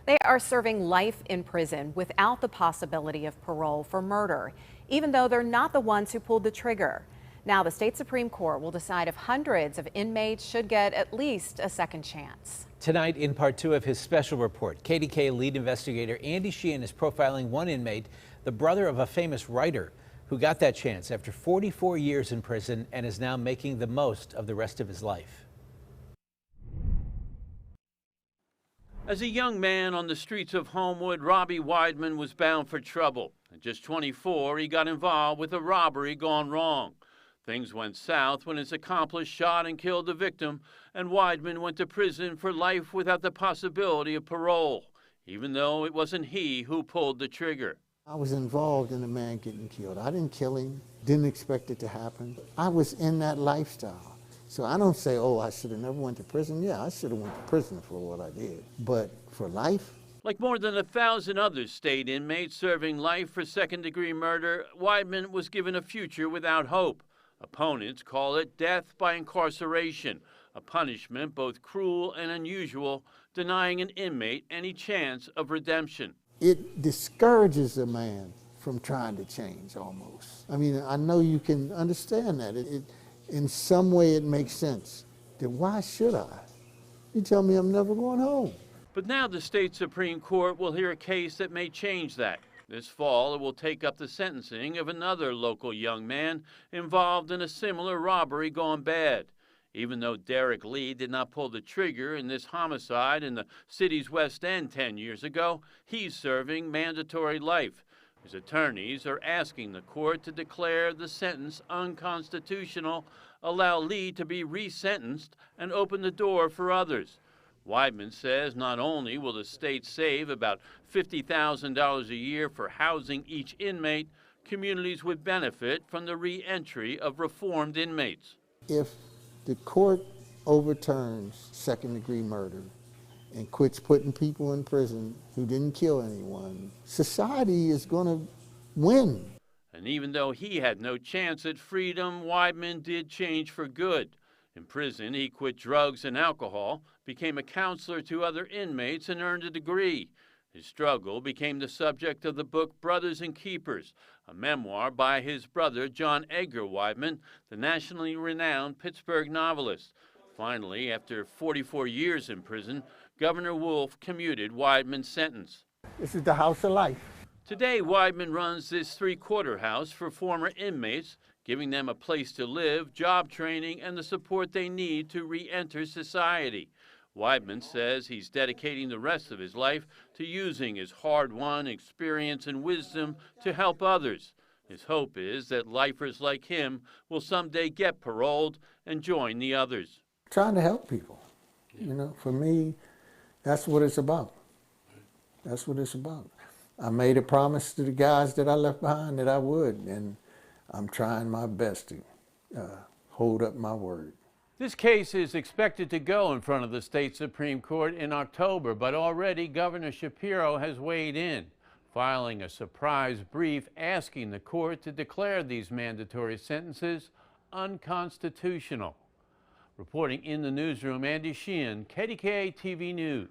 They are serving life in prison without the possibility of parole for murder, even though they're not the ones who pulled the trigger. Now, the state Supreme Court will decide if hundreds of inmates should get at least a second chance. Tonight, in part 2 of his special report, KDKA lead investigator Andy Sheehan is profiling one inmate, the brother of a famous writer, who got that chance after 44 years in prison and is now making the most of the rest of his life. As a young man on the streets of Homewood, Robbie Weidman was bound for trouble. At just 24, he got involved with a robbery gone wrong. Things went south when his accomplice shot and killed the victim, and Weidman went to prison for life without the possibility of parole, even though it wasn't he who pulled the trigger. I was involved in a man getting killed. I didn't kill him, didn't expect it to happen. I was in that lifestyle. So I don't say, oh, I should have never went to prison. Yeah, I should have went to prison for what I did. But for life? Like more than 1,000 other state inmates serving life for second-degree murder, Weidman was given a future without hope. Opponents call it death by incarceration, a punishment both cruel and unusual, denying an inmate any chance of redemption. It discourages a man from trying to change almost. I mean, I know you can understand that. In some way it makes sense. Then why should I? You tell me I'm never going home. But now the state Supreme Court will hear a case that may change that. This fall, it will take up the sentencing of another local young man involved in a similar robbery gone bad. Even though Derek Lee did not pull the trigger in this homicide in the city's West End 10 years ago, he's serving mandatory life. His attorneys are asking the court to declare the sentence unconstitutional, allow Lee to be resentenced, and open the door for others. Weidman says not only will the state save about $50,000 a year for housing each inmate, communities would benefit from the re-entry of reformed inmates. If the court overturns second-degree murder and quits putting people in prison who didn't kill anyone, society is going to win. And even though he had no chance at freedom, Weidman did change for good. In prison, he quit drugs and alcohol, became a counselor to other inmates, and earned a degree. His struggle became the subject of the book Brothers and Keepers, a memoir by his brother John Edgar Weidman, the nationally renowned Pittsburgh novelist. Finally, after 44 years in prison, Governor Wolf commuted Weidman's sentence. This is the house of life. Today, Weidman runs this three-quarter house for former inmates, giving them a place to live, job training, and the support they need to re-enter society. Weidman says he's dedicating the rest of his life to using his hard-won experience and wisdom to help others. His hope is that lifers like him will someday get paroled and join the others. Trying to help people. You know, for me, that's what it's about. That's what it's about. I made a promise to the guys that I left behind that I would, and I'm trying my best to hold up my word. This case is expected to go in front of the state Supreme Court in October, but already Governor Shapiro has weighed in, filing a surprise brief asking the court to declare these mandatory sentences unconstitutional. Reporting in the newsroom, Andy Sheehan, KDKA-TV News.